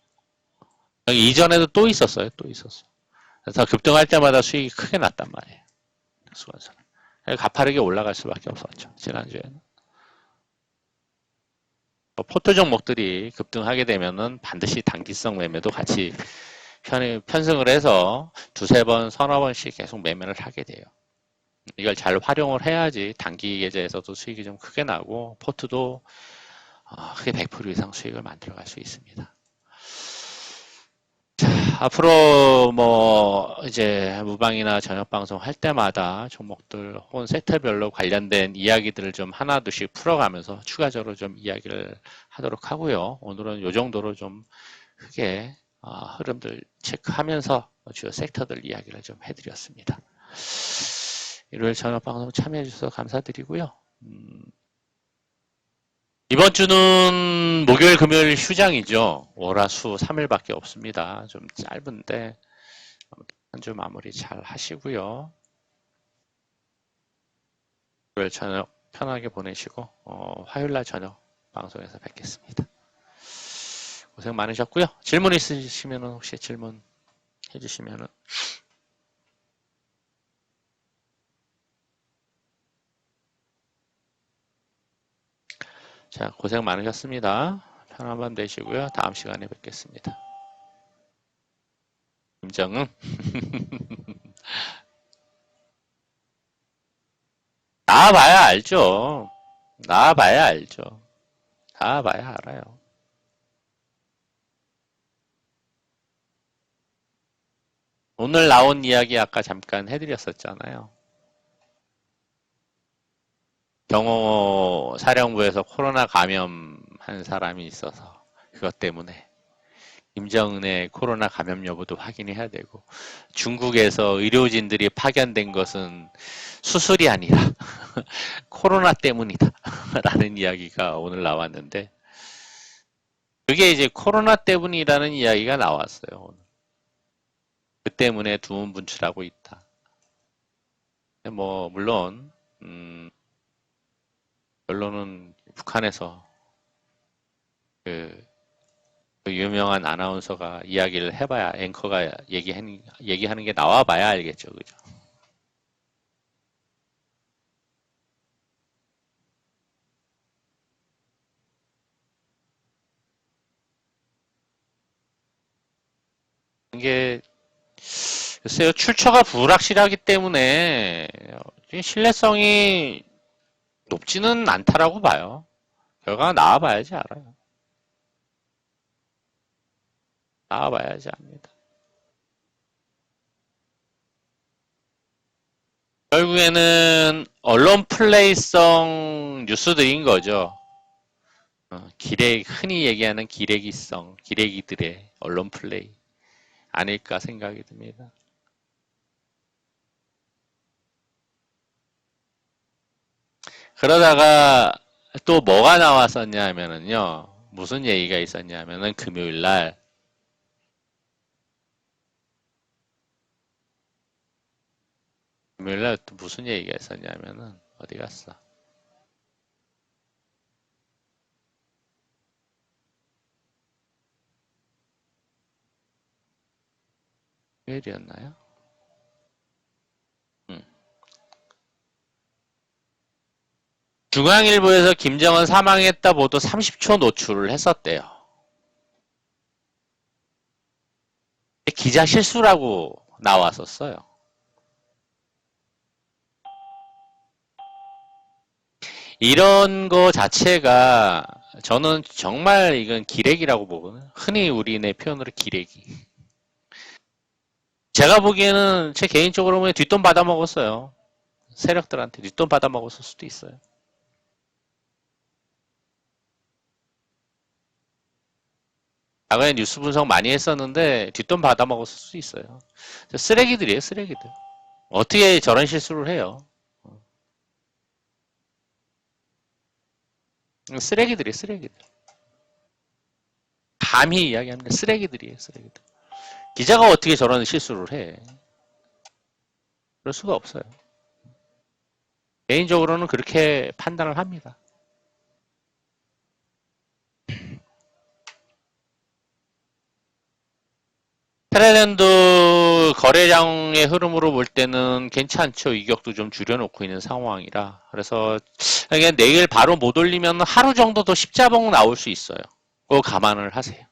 이전에도 또 있었어요, 또 있었어. 그래서 급등할 때마다 수익이 크게 났단 말이에요. 특수건설. 가파르게 올라갈 수밖에 없었죠, 지난주에는. 포트 종목들이 급등하게 되면은 반드시 단기성 매매도 같이 편승을 해서 두세 번, 서너 번씩 계속 매매를 하게 돼요. 이걸 잘 활용을 해야지 단기 계좌에서도 수익이 좀 크게 나고 포트도 크게 100% 이상 수익을 만들어갈 수 있습니다. 자, 앞으로 뭐 이제 무방이나 저녁 방송 할 때마다 종목들 혹은 섹터별로 관련된 이야기들을 좀 하나둘씩 풀어가면서 추가적으로 좀 이야기를 하도록 하고요. 오늘은 이 정도로 좀 크게 흐름들 체크하면서 주요 섹터들 이야기를 좀 해드렸습니다. 일요일 저녁 방송 참여해 주셔서 감사드리고요. 이번 주는 목요일, 금요일 휴장이죠. 월화수 3일밖에 없습니다. 좀 짧은데 한 주 마무리 잘 하시고요. 일요일 저녁 편하게 보내시고 화요일날 저녁 방송에서 뵙겠습니다. 고생 많으셨고요. 질문 있으시면 혹시 질문 해주시면 자, 고생 많으셨습니다. 편한 밤 되시고요. 다음 시간에 뵙겠습니다. 김정은 나와봐야 알죠. 나와봐야 알죠. 나와봐야 알아요. 오늘 나온 이야기 아까 잠깐 해드렸었잖아요. 경호 사령부에서 코로나 감염한 사람이 있어서 그것 때문에 김정은의 코로나 감염 여부도 확인해야 되고 중국에서 의료진들이 파견된 것은 수술이 아니라 코로나 때문이다 라는 이야기가 오늘 나왔는데 그게 이제 코로나 때문이라는 이야기가 나왔어요. 오늘. 그 때문에 두문 분출하고 있다. 뭐 물론 결론은 북한에서 그 유명한 아나운서가 이야기를 해봐야 앵커가 얘기하는 게 나와봐야 알겠죠, 그죠? 게 글쎄요, 출처가 불확실하기 때문에 신뢰성이 높지는 않다라고 봐요. 결과가 나와봐야지 알아요. 나와봐야지 압니다. 결국에는 언론 플레이성 뉴스들인 거죠. 흔히 얘기하는 기레기들의 언론 플레이 아닐까 생각이 듭니다. 그러다가 또 뭐가 나왔었냐면은요. 무슨 얘기가 있었냐면은 금요일날 또 무슨 얘기가 있었냐면은 어디 갔어? 금요일이었나요? 중앙일보에서 김정은 사망했다 보도 30초 노출을 했었대요. 기자 실수라고 나왔었어요. 이런 거 자체가 저는 정말 이건 기레기라고 보거든요. 흔히 우리네 표현으로 기레기. 제가 보기에는 제 개인적으로 보면 뒷돈 받아먹었어요. 세력들한테 뒷돈 받아먹었을 수도 있어요. 과거에 뉴스 분석 많이 했었는데 뒷돈 받아먹었을 수 있어요. 쓰레기들이에요, 쓰레기들. 어떻게 저런 실수를 해요? 쓰레기들이에요, 쓰레기들. 감히 이야기합니다. 쓰레기들이에요, 쓰레기들. 기자가 어떻게 저런 실수를 해? 그럴 수가 없어요. 개인적으로는 그렇게 판단을 합니다. 테라랜드 거래량의 흐름으로 볼 때는 괜찮죠. 이격도 좀 줄여놓고 있는 상황이라. 그래서 내일 바로 못 올리면 하루 정도 더 십자봉 나올 수 있어요. 그거 감안을 하세요.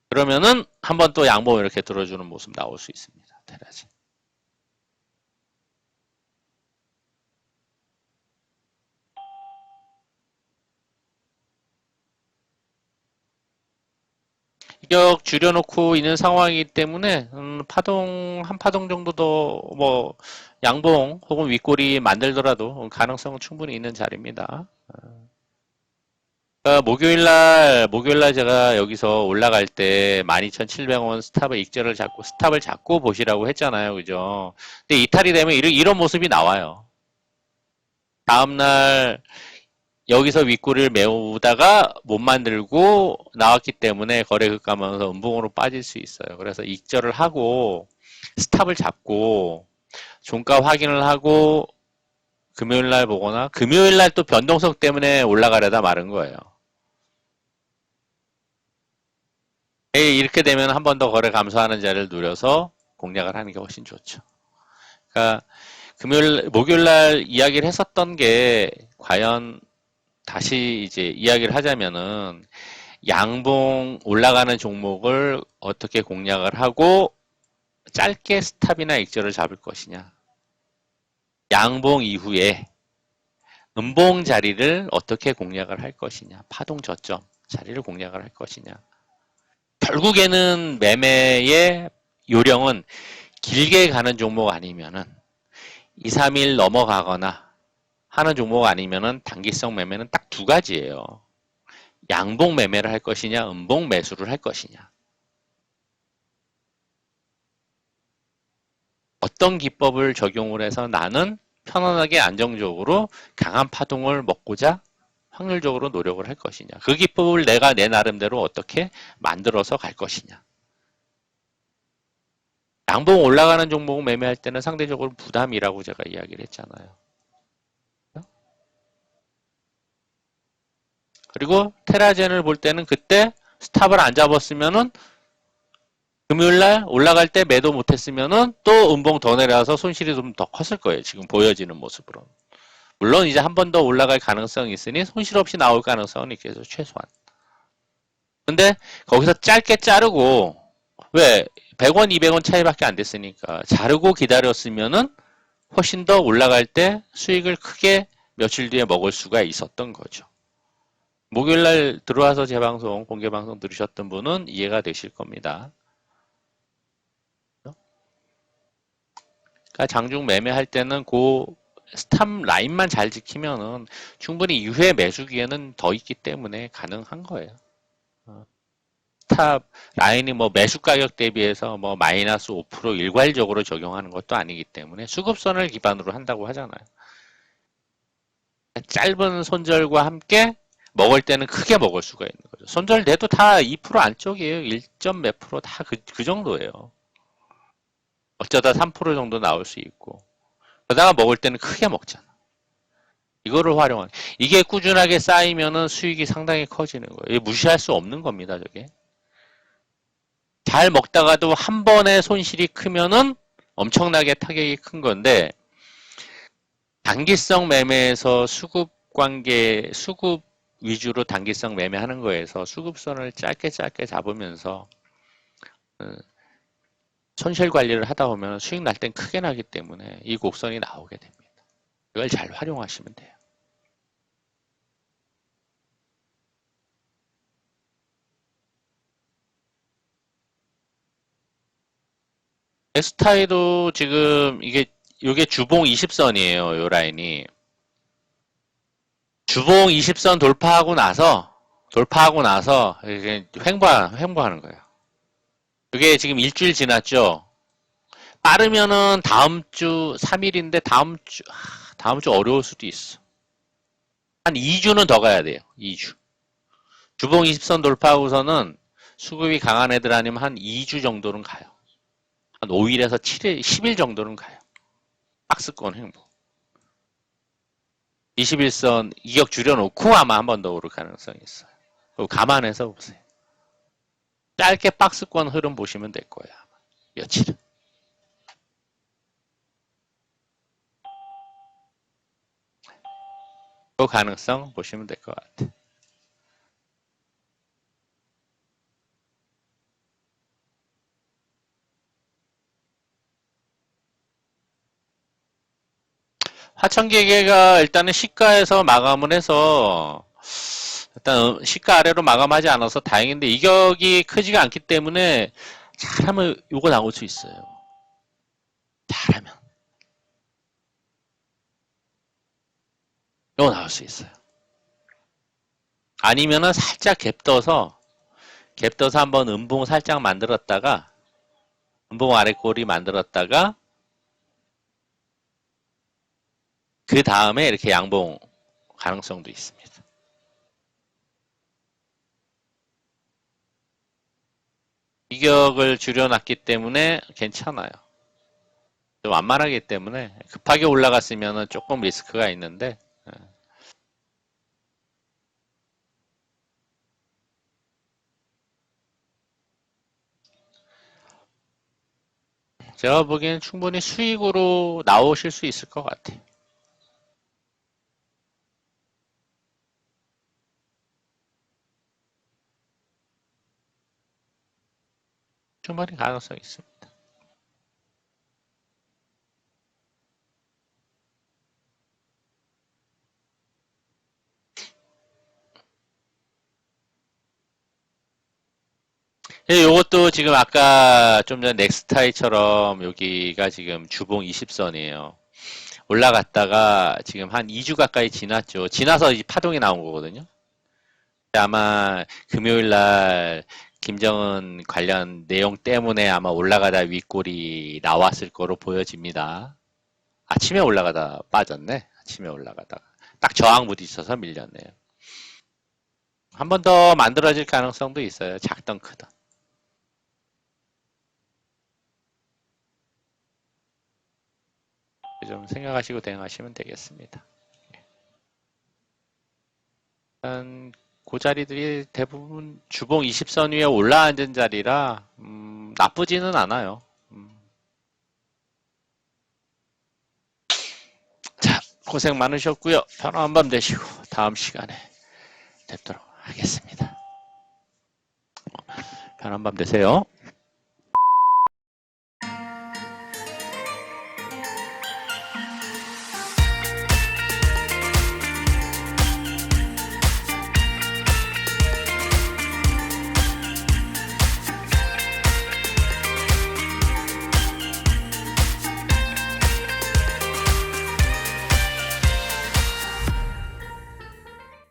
그러면은 한번 또 양봉 이렇게 들어주는 모습 나올 수 있습니다. 테라지. 이격 줄여놓고 있는 상황이기 때문에 한 파동 정도 더 뭐 양봉 혹은 윗골이 만들더라도 가능성은 충분히 있는 자리입니다. 목요일날 제가 여기서 올라갈 때 12,700원 스탑을 잡고 보시라고 했잖아요. 그죠? 근데 이탈이 되면 이런 모습이 나와요. 다음날 여기서 윗골을 메우다가 못 만들고 나왔기 때문에 거래 급감하면서 음봉으로 빠질 수 있어요. 그래서 익절을 하고 스탑을 잡고 종가 확인을 하고 금요일날 보거나 금요일날 또 변동성 때문에 올라가려다 마른 거예요. 이렇게 되면 한 번 더 거래 감소하는 자리를 노려서 공략을 하는 게 훨씬 좋죠. 그러니까 목요일날 이야기를 했었던 게 과연 다시 이제 이야기를 하자면은 양봉 올라가는 종목을 어떻게 공략을 하고 짧게 스탑이나 익절을 잡을 것이냐. 양봉 이후에 음봉 자리를 어떻게 공략을 할 것이냐. 파동 저점 자리를 공략을 할 것이냐. 결국에는 매매의 요령은 길게 가는 종목 아니면은 2, 3일 넘어가거나 하는 종목 아니면은 단기성 매매는 딱 두 가지예요. 양봉 매매를 할 것이냐, 음봉 매수를 할 것이냐. 어떤 기법을 적용을 해서 나는 편안하게 안정적으로 강한 파동을 먹고자 확률적으로 노력을 할 것이냐. 그 기법을 내가 내 나름대로 어떻게 만들어서 갈 것이냐. 양봉 올라가는 종목을 매매할 때는 상대적으로 부담이라고 제가 이야기를 했잖아요. 그리고 테라젠을 볼 때는 그때 스탑을 안 잡았으면은 금요일날 올라갈 때 매도 못했으면은 또 음봉 더 내려와서 손실이 좀 더 컸을 거예요. 지금 보여지는 모습으로. 물론 이제 한 번 더 올라갈 가능성이 있으니 손실 없이 나올 가능성은 있겠죠. 최소한. 근데 거기서 짧게 자르고 왜? 100원, 200원 차이밖에 안 됐으니까. 자르고 기다렸으면은 훨씬 더 올라갈 때 수익을 크게 며칠 뒤에 먹을 수가 있었던 거죠. 목요일날 들어와서 제 방송, 공개 방송 들으셨던 분은 이해가 되실 겁니다. 그러니까 장중 매매할 때는 그 스탑 라인만 잘 지키면은 충분히 이후에 매수기에는 더 있기 때문에 가능한 거예요. 스탑 라인이 뭐 매수 가격 대비해서 뭐 마이너스 5% 일괄적으로 적용하는 것도 아니기 때문에 수급선을 기반으로 한다고 하잖아요. 짧은 손절과 함께 먹을 때는 크게 먹을 수가 있는 거죠. 손절돼도 다 2% 안쪽이에요. 1점 몇 프로 다 그 정도예요. 어쩌다 3% 정도 나올 수 있고. 그러다가 먹을 때는 크게 먹잖아. 이거를 활용한. 이게 꾸준하게 쌓이면은 수익이 상당히 커지는 거예요. 이게 무시할 수 없는 겁니다, 저게. 잘 먹다가도 한 번에 손실이 크면은 엄청나게 타격이 큰 건데, 단기성 매매에서 수급 관계, 수급 위주로 단기성 매매하는 거에서 수급선을 짧게 잡으면서 손실 관리를 하다 보면 수익 날 땐 크게 나기 때문에 이 곡선이 나오게 됩니다. 이걸 잘 활용하시면 돼요. 에스타이도 지금 이게 주봉 20선이에요. 요 라인이. 주봉 20선 돌파하고 나서 이게 횡보하는 거예요. 그게 지금 일주일 지났죠. 빠르면은 다음 주 3일인데 다음 주 어려울 수도 있어. 한 2주는 더 가야 돼요. 2주. 주봉 20선 돌파하고서는 수급이 강한 애들 아니면 한 2주 정도는 가요. 한 5일에서 7일, 10일 정도는 가요. 박스권 횡보. 21선 이격 줄여놓고 아마 한 번 더 오를 가능성이 있어요. 그거 감안해서 보세요. 짧게 박스권 흐름 보시면 될 거예요. 아마. 며칠은. 그 가능성 보시면 될 것 같아요. 화천기계가 일단은 시가에서 마감을 해서 일단 시가 아래로 마감하지 않아서 다행인데 이격이 크지가 않기 때문에 잘하면 요거 나올 수 있어요. 잘하면 요거 나올 수 있어요. 아니면은 살짝 갭떠서 한번 음봉 살짝 만들었다가 음봉 아래 꼬리 만들었다가 그 다음에 이렇게 양봉 가능성도 있습니다. 이격을 줄여놨기 때문에 괜찮아요. 좀 완만하기 때문에 급하게 올라갔으면 조금 리스크가 있는데 제가 보기에는 충분히 수익으로 나오실 수 있을 것 같아요. 충분히 가능성이 있습니다. 예, 요것도 지금 아까 좀 전 넥스타이처럼 여기가 지금 주봉 20선이에요. 올라갔다가 지금 한 2주 가까이 지났죠. 지나서 이 파동이 나온 거거든요. 아마 금요일 날 김정은 관련 내용 때문에 아마 올라가다 윗골이 나왔을 거로 보여집니다. 아침에 올라가다 빠졌네. 아침에 올라가다가. 딱 저항 부딪혀서 밀렸네요. 한 번 더 만들어질 가능성도 있어요. 작던 크던. 좀 생각하시고 대응하시면 되겠습니다. 일단 그 자리들이 대부분 주봉 20선 위에 올라앉은 자리라 나쁘지는 않아요. 자, 고생 많으셨고요. 편안한 밤 되시고 다음 시간에 뵙도록 하겠습니다. 편안한 밤 되세요.